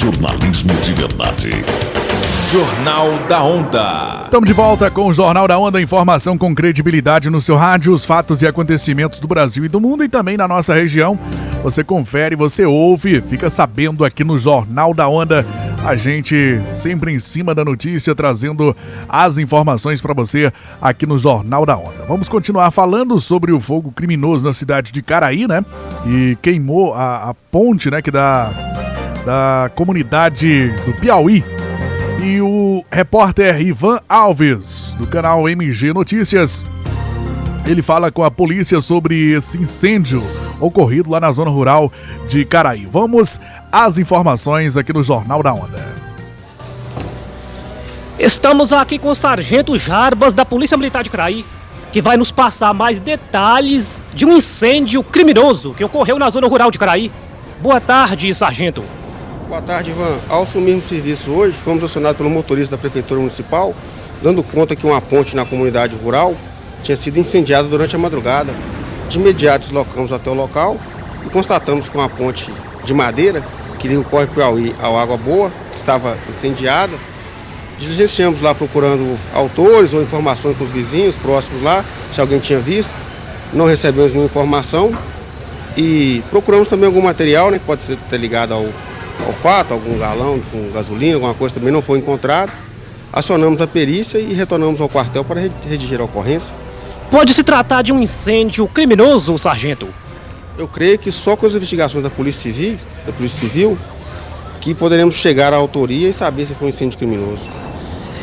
Jornalismo de verdade. Jornal da Onda. Estamos de volta com o Jornal da Onda, informação com credibilidade no seu rádio, os fatos e acontecimentos do Brasil e do mundo e também na nossa região. Você confere, você ouve, fica sabendo aqui no Jornal da Onda. A gente sempre em cima da notícia, trazendo as informações para você aqui no Jornal da Onda. Vamos continuar falando sobre o fogo criminoso na cidade de Caraí, né? E queimou a ponte, né, que da comunidade do Piauí. E o repórter Ivan Alves, do canal MG Notícias, ele fala com a polícia sobre esse incêndio ocorrido lá na zona rural de Caraí. Vamos às informações aqui no Jornal da Onda. Estamos aqui com o Sargento Jarbas, da Polícia Militar de Caraí, que vai nos passar mais detalhes de um incêndio criminoso que ocorreu na zona rural de Caraí. Boa tarde, Sargento. Boa tarde, Ivan. Ao assumirmos serviço hoje, fomos acionados pelo motorista da Prefeitura Municipal, dando conta que uma ponte na comunidade rural tinha sido incendiada durante a madrugada. De imediato deslocamos até o local e constatamos que uma ponte de madeira que liga o córrego Piauí ao Água Boa estava incendiada. Diligenciamos lá procurando autores ou informações com os vizinhos próximos lá, se alguém tinha visto. Não recebemos nenhuma informação e procuramos também algum material, né, que pode ser ligado ao fato, algum galão com gasolina, alguma coisa também não foi encontrado. Acionamos a perícia e retornamos ao quartel para redigir a ocorrência. Pode se tratar de um incêndio criminoso, sargento? Eu creio que só com as investigações da Polícia Civil que poderemos chegar à autoria e saber se foi um incêndio criminoso.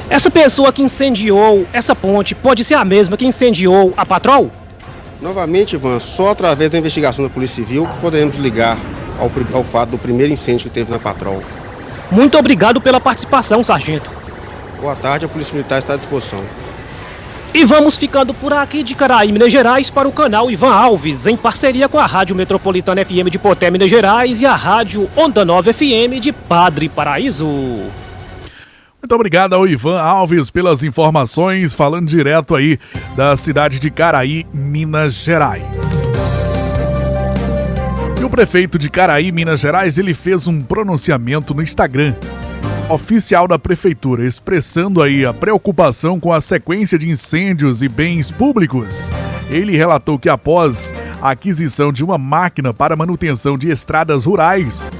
Essa pessoa que incendiou essa ponte pode ser a mesma que incendiou a Patrol? Novamente, Ivan, só através da investigação da Polícia Civil que poderemos ligar ao fato do primeiro incêndio que teve na Patrol. Muito obrigado pela participação, sargento. Boa tarde, a Polícia Militar está à disposição. E vamos ficando por aqui de Caraí, Minas Gerais, para o canal Ivan Alves, em parceria com a Rádio Metropolitana FM de Poté, Minas Gerais, e a Rádio Onda Nova FM de Padre Paraíso. Muito obrigado ao Ivan Alves pelas informações, falando direto aí da cidade de Caraí, Minas Gerais. E o prefeito de Caraí, Minas Gerais, ele fez um pronunciamento no Instagram oficial da prefeitura, expressando aí a preocupação com a sequência de incêndios e bens públicos. Ele relatou que após a aquisição de uma máquina para manutenção de estradas rurais,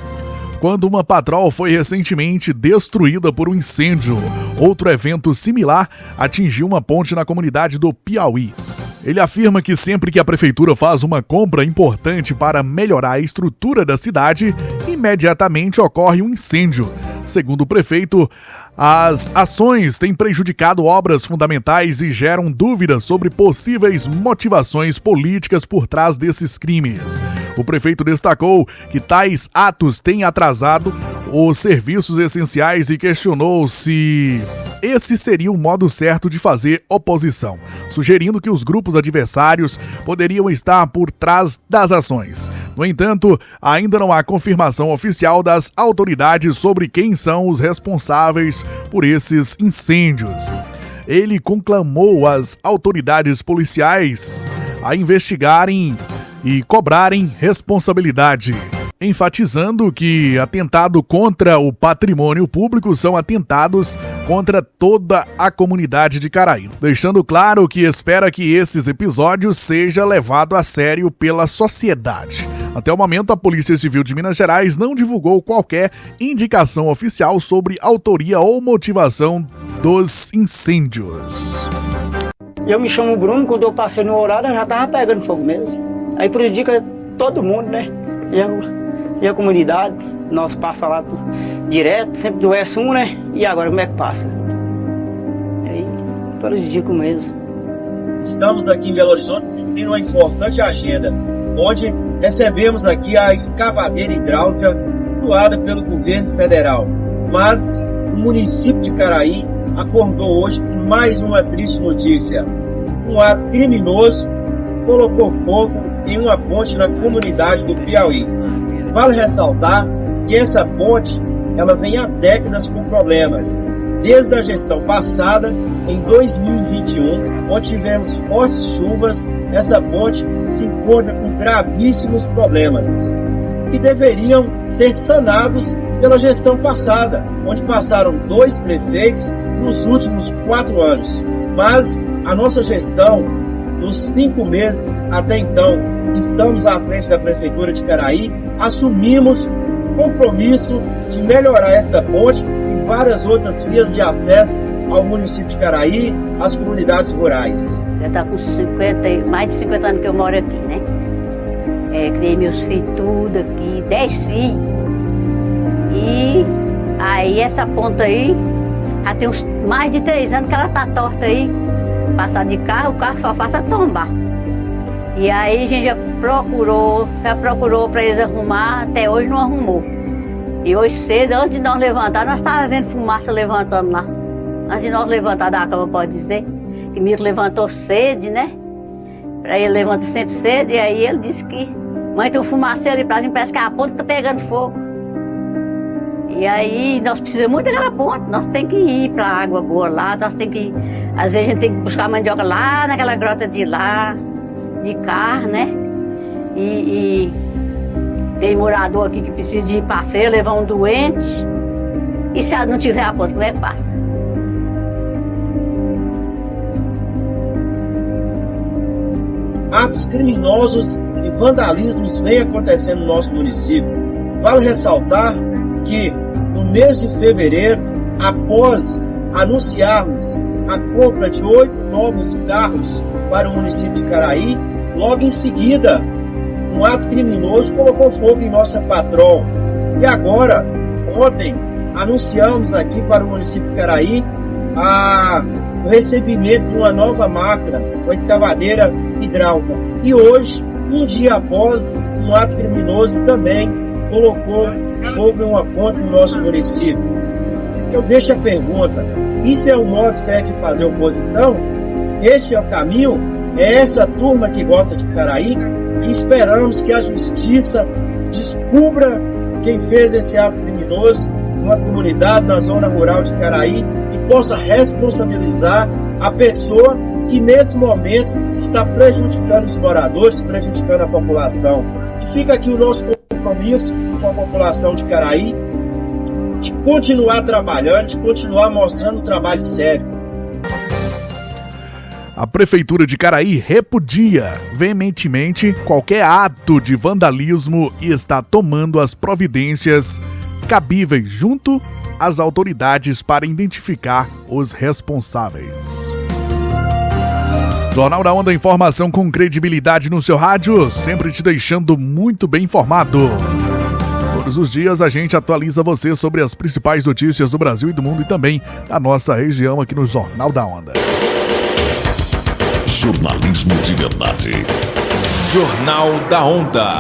quando uma Patrol foi recentemente destruída por um incêndio, outro evento similar atingiu uma ponte na comunidade do Piauí. Ele afirma que sempre que a prefeitura faz uma compra importante para melhorar a estrutura da cidade, imediatamente ocorre um incêndio. Segundo o prefeito, as ações têm prejudicado obras fundamentais e geram dúvidas sobre possíveis motivações políticas por trás desses crimes. O prefeito destacou que tais atos têm atrasado os serviços essenciais e questionou se esse seria o modo certo de fazer oposição, sugerindo que os grupos adversários poderiam estar por trás das ações. No entanto, ainda não há confirmação oficial das autoridades sobre quem são os responsáveis por esses incêndios. Ele conclamou as autoridades policiais a investigarem e cobrarem responsabilidade, enfatizando que atentado contra o patrimônio público são atentados contra toda a comunidade de Caraí, deixando claro que espera que esses episódios sejam levados a sério pela sociedade. Até o momento, a Polícia Civil de Minas Gerais não divulgou qualquer indicação oficial sobre autoria ou motivação dos incêndios. Eu me chamo Bruno, quando eu passei no horário, eu já tava pegando fogo mesmo. Aí prejudica todo mundo, né? E a comunidade, nós passa lá direto, sempre do S1, né? E agora como é que passa? Aí prejudica mesmo. Estamos aqui em Belo Horizonte cumprindo uma importante agenda, onde recebemos aqui a escavadeira hidráulica doada pelo governo federal. Mas o município de Caraí acordou hoje com mais uma triste notícia. Um ato criminoso colocou fogo em uma ponte na comunidade do Piauí. Vale ressaltar que essa ponte ela vem há décadas com problemas. Desde a gestão passada, em 2021, onde tivemos fortes chuvas, essa ponte se encontra com gravíssimos problemas, que deveriam ser sanados pela gestão passada, onde passaram 2 prefeitos nos últimos 4 anos. Mas a nossa gestão, nos 5 meses até então, que estamos à frente da Prefeitura de Caraí, assumimos o compromisso de melhorar esta ponte e várias outras vias de acesso ao município de Caraí, às comunidades rurais. Já está com mais de 50 anos que eu moro aqui, né? Criei meus filhos tudo aqui, 10 filhos. E aí essa ponta aí, já tem uns mais de 3 anos que ela tá torta aí. Passar de carro, o carro só falta tombar. E aí a gente já procurou para eles arrumar, até hoje não arrumou. E hoje cedo, antes de nós levantar, nós estávamos vendo fumaça levantando lá. Antes de nós levantar da cama, pode dizer, que Milton levantou cedo, né? Para ele levanta sempre cedo, e aí ele disse que mãe, tem um fumaceiro ali pra gente, parece que a ponte tá pegando fogo. E aí nós precisamos muito daquela ponte, nós temos que ir pra água boa lá, nós temos que ir, às vezes a gente tem que buscar mandioca lá naquela grota de lá, de carro, né? E tem morador aqui que precisa de ir pra feira, levar um doente. E se não tiver a ponte, como é que passa? Atos criminosos e vandalismos vêm acontecendo no nosso município. Vale ressaltar que no mês de fevereiro, após anunciarmos a compra de 8 novos carros para o município de Caraí, logo em seguida, um ato criminoso colocou fogo em nossa patrol. E agora, ontem, anunciamos aqui para o município de Caraí o recebimento de uma nova máquina, uma escavadeira hidráulica. E hoje, um dia após, um ato criminoso também colocou fogo em uma ponte no nosso município. Eu deixo a pergunta, isso é o modo certo de fazer oposição? Este é o caminho? É essa turma que gosta de Caraí? E esperamos que a justiça descubra quem fez esse ato criminoso numa comunidade na zona rural de Caraí e possa responsabilizar a pessoa que nesse momento está prejudicando os moradores, prejudicando a população. E fica aqui o nosso compromisso com a população de Caraí, de continuar trabalhando, de continuar mostrando um trabalho sério. A Prefeitura de Caraí repudia veementemente qualquer ato de vandalismo e está tomando as providências cabíveis junto às autoridades para identificar os responsáveis. Jornal da Onda, informação com credibilidade no seu rádio, sempre te deixando muito bem informado. Todos os dias a gente atualiza você sobre as principais notícias do Brasil e do mundo e também da nossa região aqui no Jornal da Onda. Jornalismo de verdade. Jornal da Onda.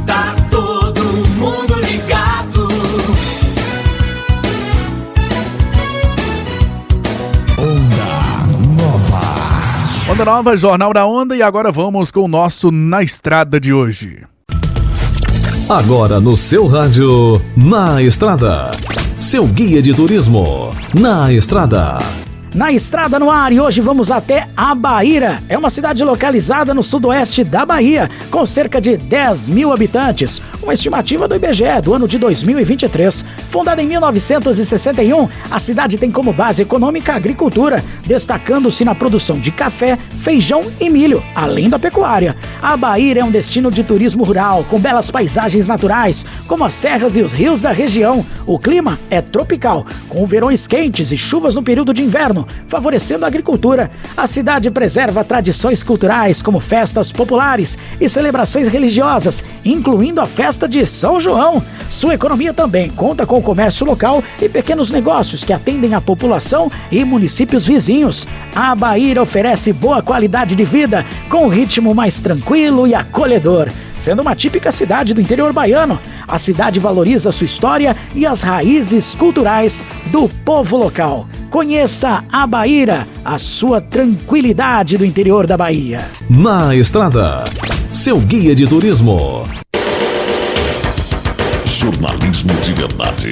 Tá todo mundo ligado. Onda Nova, Jornal da Onda, e agora vamos com o nosso Na Estrada de hoje. Agora no seu rádio, Na Estrada. Seu guia de turismo, Na Estrada. Na Estrada no ar, e hoje vamos até Abaíra. É uma cidade localizada no sudoeste da Bahia, com cerca de 10 mil habitantes. Uma estimativa do IBGE do ano de 2023. Fundada em 1961, a cidade tem como base econômica a agricultura, destacando-se na produção de café, feijão e milho, além da pecuária. Abaíra é um destino de turismo rural, com belas paisagens naturais, como as serras e os rios da região. O clima é tropical, com verões quentes e chuvas no período de inverno, favorecendo a agricultura. A cidade preserva tradições culturais como festas populares e celebrações religiosas, incluindo a festa de São João. Sua economia também conta com o comércio local e pequenos negócios que atendem a população e municípios vizinhos. A Abaíra oferece boa qualidade de vida, com um ritmo mais tranquilo e acolhedor. Sendo uma típica cidade do interior baiano, a cidade valoriza sua história e as raízes culturais do povo local. Conheça Abaíra, a sua tranquilidade do interior da Bahia. Na Estrada, seu guia de turismo. Jornalismo de verdade.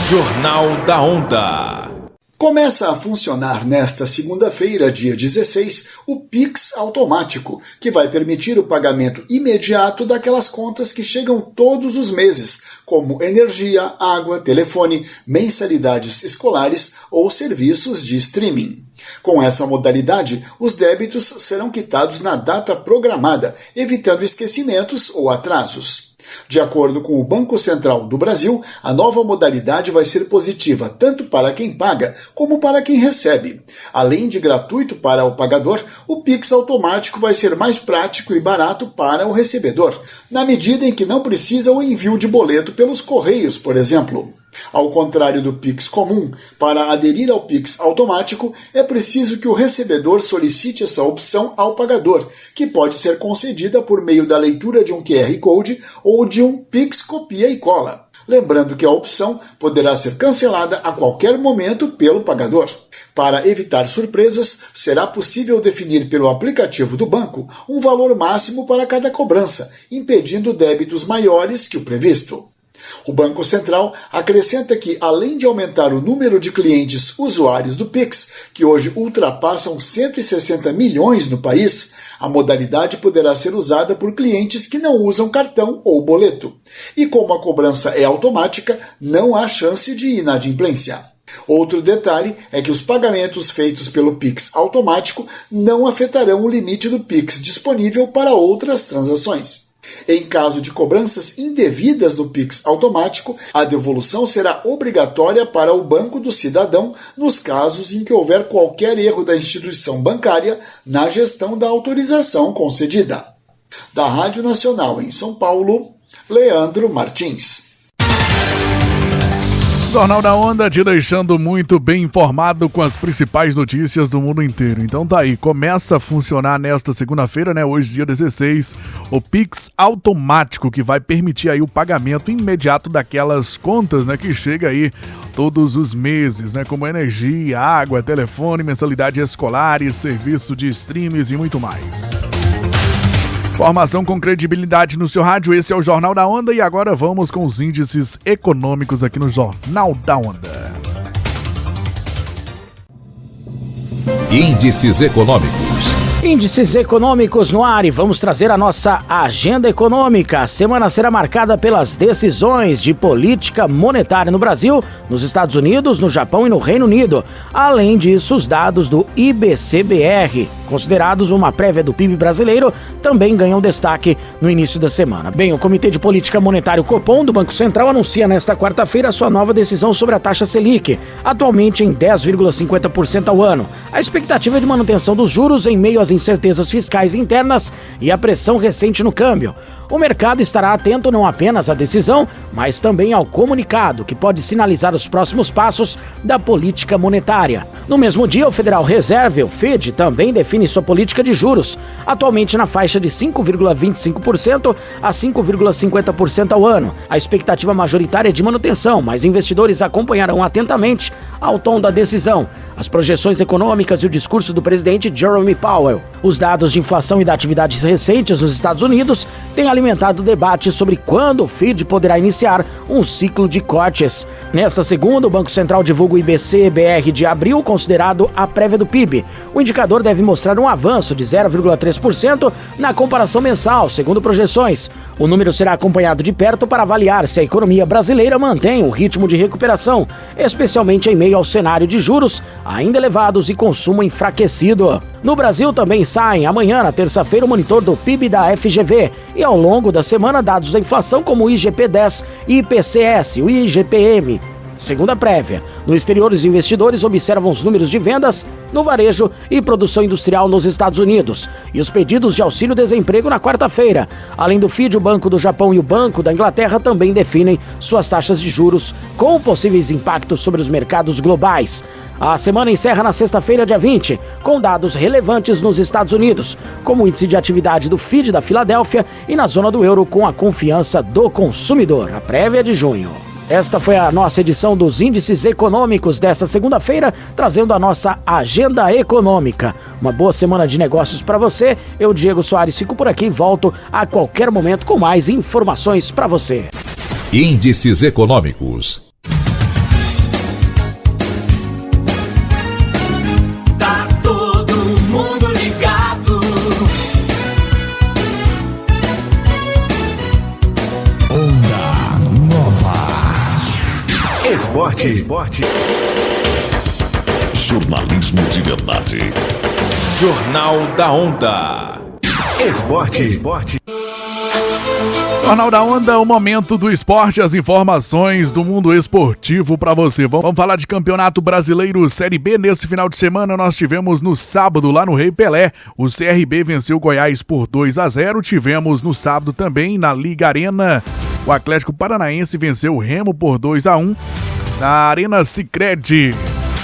Jornal da Onda. Começa a funcionar nesta segunda-feira, dia 16, o Pix automático, que vai permitir o pagamento imediato daquelas contas que chegam todos os meses, como energia, água, telefone, mensalidades escolares ou serviços de streaming. Com essa modalidade, os débitos serão quitados na data programada, evitando esquecimentos ou atrasos. De acordo com o Banco Central do Brasil, a nova modalidade vai ser positiva tanto para quem paga como para quem recebe. Além de gratuito para o pagador, o Pix automático vai ser mais prático e barato para o recebedor, na medida em que não precisa o envio de boleto pelos correios, por exemplo. Ao contrário do Pix comum, para aderir ao Pix automático, é preciso que o recebedor solicite essa opção ao pagador, que pode ser concedida por meio da leitura de um QR Code ou de um Pix copia e cola. Lembrando que a opção poderá ser cancelada a qualquer momento pelo pagador. Para evitar surpresas, será possível definir pelo aplicativo do banco um valor máximo para cada cobrança, impedindo débitos maiores que o previsto. O Banco Central acrescenta que, além de aumentar o número de clientes usuários do Pix, que hoje ultrapassam 160 milhões no país, a modalidade poderá ser usada por clientes que não usam cartão ou boleto. E como a cobrança é automática, não há chance de inadimplência. Outro detalhe é que os pagamentos feitos pelo Pix automático não afetarão o limite do Pix disponível para outras transações. Em caso de cobranças indevidas no Pix automático, a devolução será obrigatória para o banco do cidadão nos casos em que houver qualquer erro da instituição bancária na gestão da autorização concedida. Da Rádio Nacional em São Paulo, Leandro Martins. Jornal da Onda te deixando muito bem informado com as principais notícias do mundo inteiro. Então tá aí, começa a funcionar nesta segunda-feira, né? Hoje, dia 16, o Pix automático, que vai permitir aí o pagamento imediato daquelas contas, né? Que chega aí todos os meses, né? Como energia, água, telefone, mensalidade escolares, serviço de streams e muito mais. Informação com credibilidade no seu rádio, esse é o Jornal da Onda e agora vamos com os índices econômicos aqui no Jornal da Onda. Índices econômicos. Índices econômicos no ar e vamos trazer a nossa agenda econômica. A semana será marcada pelas decisões de política monetária no Brasil, nos Estados Unidos, no Japão e no Reino Unido. Além disso, os dados do IBC-BR, considerados uma prévia do PIB brasileiro, também ganham destaque no início da semana. Bem, o Comitê de Política Monetária, o Copom, do Banco Central, anuncia nesta quarta-feira sua nova decisão sobre a taxa Selic, atualmente em 10,50% ao ano. A expectativa é de manutenção dos juros em meio às incertezas fiscais internas e a pressão recente no câmbio. O mercado estará atento não apenas à decisão, mas também ao comunicado, que pode sinalizar os próximos passos da política monetária. No mesmo dia, o Federal Reserve, o FED, também define sua política de juros, atualmente na faixa de 5,25% a 5,50% ao ano. A expectativa majoritária é de manutenção, mas investidores acompanharão atentamente ao tom da decisão, as projeções econômicas e o discurso do presidente Jerome Powell. Os dados de inflação e da atividades recentes nos Estados Unidos têm alimentado o debate sobre quando o FED poderá iniciar um ciclo de cortes. Nesta segunda, o Banco Central divulga o IBC-BR de abril, considerado a prévia do PIB. O indicador deve mostrar um avanço de 0,3% na comparação mensal, segundo projeções. O número será acompanhado de perto para avaliar se a economia brasileira mantém um ritmo de recuperação, especialmente em meio ao cenário de juros ainda elevados e consumo enfraquecido. No Brasil também saem amanhã, na terça-feira, o monitor do PIB da FGV e ao longo da semana dados da inflação como o IGP-10 e IPCS, o IGPM. Segundo a prévia, no exterior os investidores observam os números de vendas no varejo e produção industrial nos Estados Unidos e os pedidos de auxílio-desemprego na quarta-feira. Além do FED, o Banco do Japão e o Banco da Inglaterra também definem suas taxas de juros com possíveis impactos sobre os mercados globais. A semana encerra na sexta-feira, dia 20, com dados relevantes nos Estados Unidos, como o índice de atividade do FED da Filadélfia e na zona do euro com a confiança do consumidor, a prévia de junho. Esta foi a nossa edição dos Índices Econômicos desta segunda-feira, trazendo a nossa agenda econômica. Uma boa semana de negócios para você. Eu, Diego Soares, fico por aqui e volto a qualquer momento com mais informações para você. Índices Econômicos. Esporte. Jornalismo de verdade. Jornal da Onda. Esporte. Jornal da Onda, o momento do esporte, as informações do mundo esportivo para você. Vamos falar de Campeonato Brasileiro Série B. Nesse final de semana nós tivemos no sábado lá no Rei Pelé, o CRB venceu o Goiás por 2-0. Tivemos no sábado também na Liga Arena, o Atlético Paranaense venceu o Remo por 2-1. Na Arena Sicredi,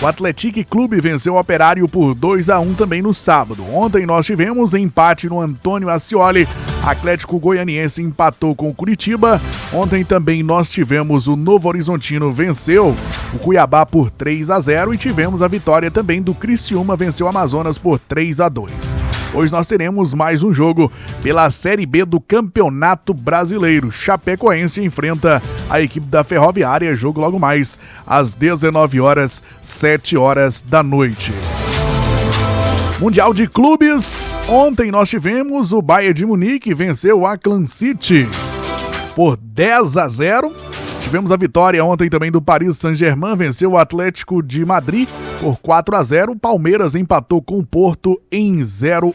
o Atlético Clube venceu o Operário por 2-1 também no sábado. Ontem nós tivemos empate no Antônio Ascioli. Atlético Goianiense empatou com o Curitiba. Ontem também nós tivemos o Novo Horizontino venceu o Cuiabá por 3-0 e tivemos a vitória também do Criciúma, venceu o Amazonas por 3-2. Hoje nós teremos mais um jogo pela Série B do Campeonato Brasileiro. Chapecoense enfrenta a equipe da Ferroviária, jogo logo mais às 19 horas, 7 horas da noite. Mundial de Clubes, ontem nós tivemos o Bayern de Munique venceu o Auckland City por 10-0. Tivemos a vitória ontem também do Paris Saint-Germain, venceu o Atlético de Madrid por 4-0. O Palmeiras empatou com o Porto em 0-0.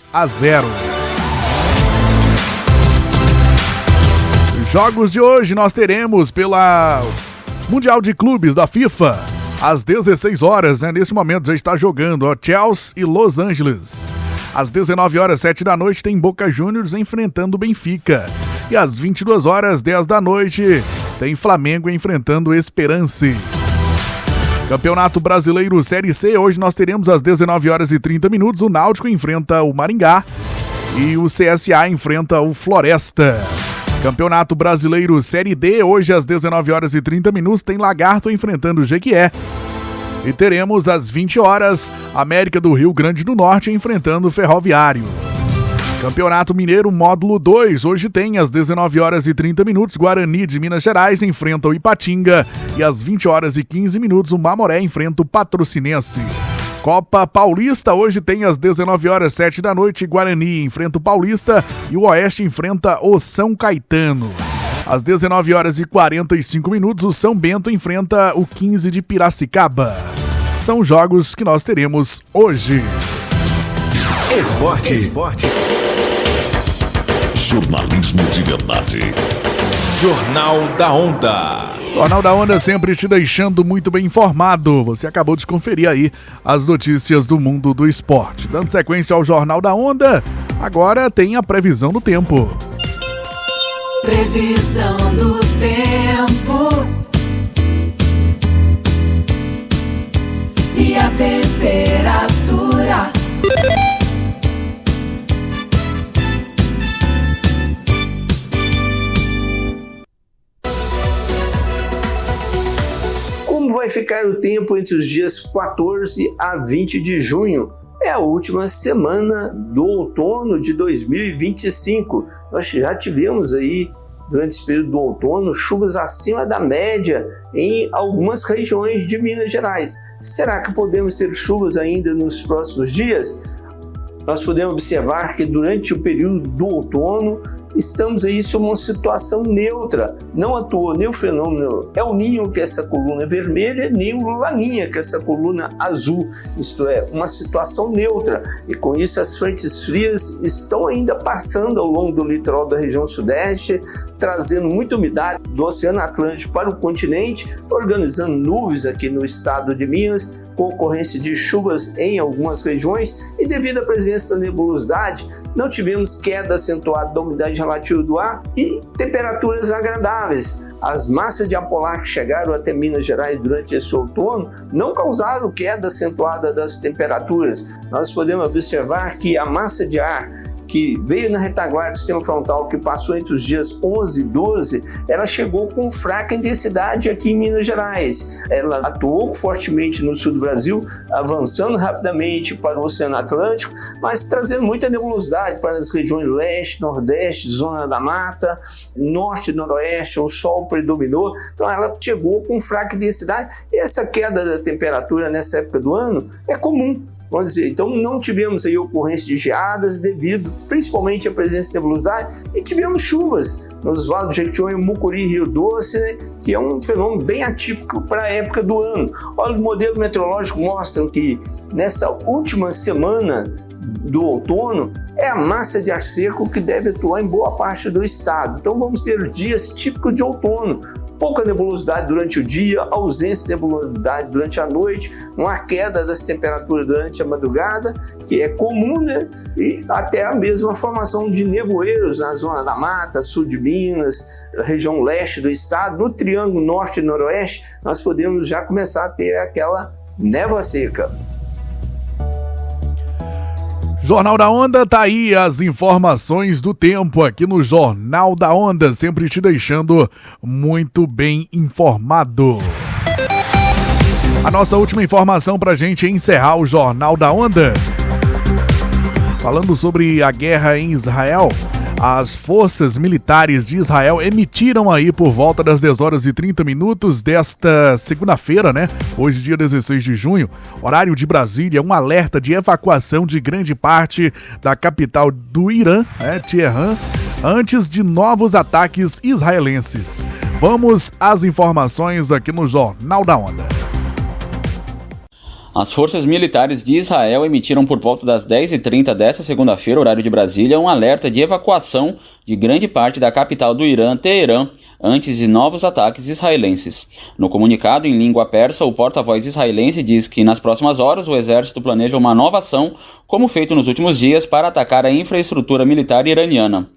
Jogos de hoje nós teremos pela Mundial de Clubes da FIFA. Às 16 horas, nesse momento já está jogando Chelsea e Los Angeles. Às 19 horas, 7 da noite, tem Boca Juniors enfrentando o Benfica. E às 22 horas, 10 da noite, tem Flamengo enfrentando o Esperance. Campeonato Brasileiro Série C, hoje nós teremos às 19 horas e 30 minutos, o Náutico enfrenta o Maringá e o CSA enfrenta o Floresta. Campeonato Brasileiro Série D, hoje às 19 horas e 30 minutos, tem Lagarto enfrentando o Jequié. E teremos às 20 horas, América do Rio Grande do Norte enfrentando o Ferroviário. Campeonato Mineiro Módulo 2, hoje tem às 19 horas e 30 minutos, Guarani de Minas Gerais enfrenta o Ipatinga. E às 20 horas e 15 minutos, o Mamoré enfrenta o Patrocinense. Copa Paulista, hoje tem às 19 horas, 7 da noite, Guarani enfrenta o Paulista e o Oeste enfrenta o São Caetano. Às 19 horas e 45 minutos, o São Bento enfrenta o 15 de Piracicaba. São jogos que nós teremos hoje. Esporte. Jornalismo de verdade. Jornal da Onda. Jornal da Onda sempre te deixando muito bem informado. Você acabou de conferir aí as notícias do mundo do esporte. Dando sequência ao Jornal da Onda, agora tem a previsão do tempo. Previsão do tempo e a temperatura. Como vai ficar o tempo entre os dias 14 a 20 de junho? É a última semana do outono de 2025. Nós já tivemos aí, durante esse período do outono, chuvas acima da média em algumas regiões de Minas Gerais. Será que podemos ter chuvas ainda nos próximos dias? Nós podemos observar que durante o período do outono estamos aí sob uma situação neutra. Não atua nem o fenômeno El Niño, que é essa coluna vermelha, nem o Laninha, que é essa coluna azul. Isto é, uma situação neutra. E com isso as frentes frias estão ainda passando ao longo do litoral da região sudeste, trazendo muita umidade do Oceano Atlântico para o continente, organizando nuvens aqui no estado de Minas, com ocorrência de chuvas em algumas regiões, e devido à presença da nebulosidade, não tivemos queda acentuada da umidade relativa do ar e temperaturas agradáveis. As massas de ar polar que chegaram até Minas Gerais durante esse outono não causaram queda acentuada das temperaturas. Nós podemos observar que a massa de ar que veio na retaguarda do sistema frontal, que passou entre os dias 11 e 12, ela chegou com fraca intensidade aqui em Minas Gerais. Ela atuou fortemente no sul do Brasil, avançando rapidamente para o Oceano Atlântico, mas trazendo muita nebulosidade para as regiões leste, nordeste, zona da mata, norte e noroeste, o sol predominou. Então ela chegou com fraca intensidade. E essa queda da temperatura nessa época do ano é comum. Vamos dizer, então não tivemos aí ocorrência de geadas devido principalmente à presença de nebulosidade, e tivemos chuvas nos vales do Jequitinhonha, Mucuri e Rio Doce, né, que é um fenômeno bem atípico para a época do ano. Olha, o modelo meteorológico mostra que nessa última semana do outono é a massa de ar seco que deve atuar em boa parte do estado. Então vamos ter dias típicos de outono. Pouca nebulosidade durante o dia, ausência de nebulosidade durante a noite, uma queda das temperaturas durante a madrugada, que é comum, né? E até a mesma formação de nevoeiros na zona da mata, sul de Minas, região leste do estado. No triângulo norte e noroeste, nós podemos já começar a ter aquela névoa seca. Jornal da Onda, tá aí as informações do tempo aqui no Jornal da Onda, sempre te deixando muito bem informado. A nossa última informação pra gente encerrar o Jornal da Onda, falando sobre a guerra em Israel. As forças militares de Israel emitiram aí por volta das 10 horas e 30 minutos desta segunda-feira, né? Hoje, dia 16 de junho, horário de Brasília, um alerta de evacuação de grande parte da capital do Irã, né, Teherã, antes de novos ataques israelenses. Vamos às informações aqui no Jornal da Onda. As forças militares de Israel emitiram por volta das 10h30 desta segunda-feira, horário de Brasília, um alerta de evacuação de grande parte da capital do Irã, Teherã, antes de novos ataques israelenses. No comunicado em língua persa, o porta-voz israelense diz que nas próximas horas o exército planeja uma nova ação, como feito nos últimos dias, para atacar a infraestrutura militar iraniana.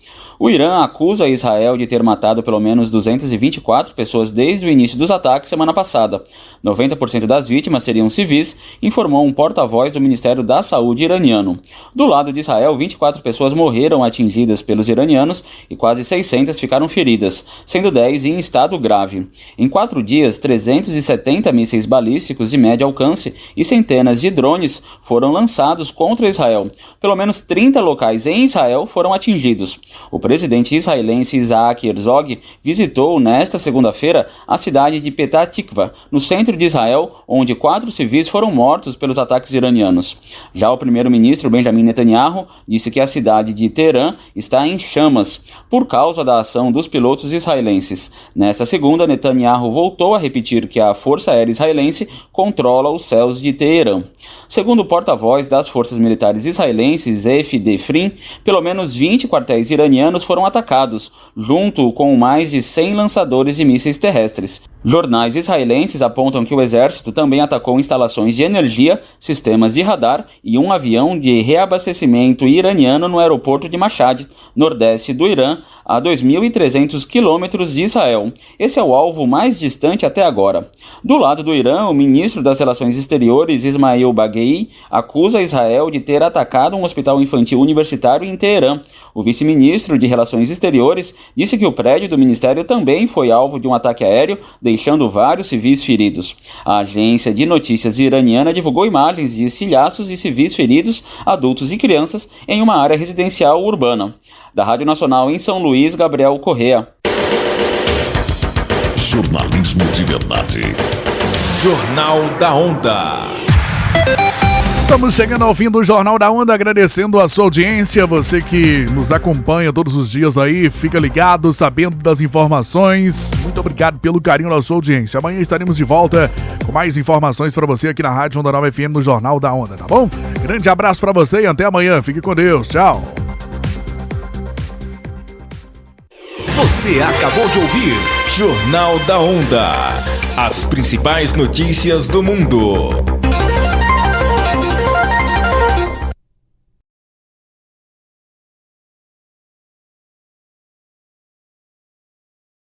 O Irã acusa Israel de ter matado pelo menos 224 pessoas desde o início dos ataques semana passada. 90% das vítimas seriam civis, informou um porta-voz do Ministério da Saúde iraniano. Do lado de Israel, 24 pessoas morreram atingidas pelos iranianos e quase 600 ficaram feridas, sendo 10 em estado grave. Em 4 dias, 370 mísseis balísticos de médio alcance e centenas de drones foram lançados contra Israel. Pelo menos 30 locais em Israel foram atingidos. O presidente israelense Isaac Herzog visitou nesta segunda-feira a cidade de Petah Tikva, no centro de Israel, onde 4 civis foram mortos pelos ataques iranianos. Já o primeiro-ministro Benjamin Netanyahu disse que a cidade de Teherã está em chamas por causa da ação dos pilotos israelenses. Nesta segunda, Netanyahu voltou a repetir que a Força Aérea Israelense controla os céus de Teherã. Segundo o porta-voz das forças militares israelenses, Efde Frin, pelo menos 20 quartéis iranianos foram atacados, junto com mais de 100 lançadores de mísseis terrestres. Jornais israelenses apontam que o exército também atacou instalações de energia, sistemas de radar e um avião de reabastecimento iraniano no aeroporto de Mashhad, nordeste do Irã, a 2.300 quilômetros de Israel. Esse é o alvo mais distante até agora. Do lado do Irã, o ministro das Relações Exteriores, Ismail Baghei, acusa Israel de ter atacado um hospital infantil universitário em Teherã. O vice-ministro de Relações Exteriores disse que o prédio do ministério também foi alvo de um ataque aéreo, deixando vários civis feridos. A agência de notícias iraniana divulgou imagens de estilhaços e civis feridos, adultos e crianças, em uma área residencial urbana. Da Rádio Nacional em São Luís, Gabriel Correa. Jornalismo de verdade. Jornal da Onda. Estamos chegando ao fim do Jornal da Onda, agradecendo a sua audiência, você que nos acompanha todos os dias aí, fica ligado, sabendo das informações. Muito obrigado pelo carinho da sua audiência. Amanhã estaremos de volta com mais informações para você aqui na Rádio Onda Nova FM no Jornal da Onda, tá bom? Grande abraço para você e até amanhã. Fique com Deus. Tchau. Você acabou de ouvir Jornal da Onda. As principais notícias do mundo.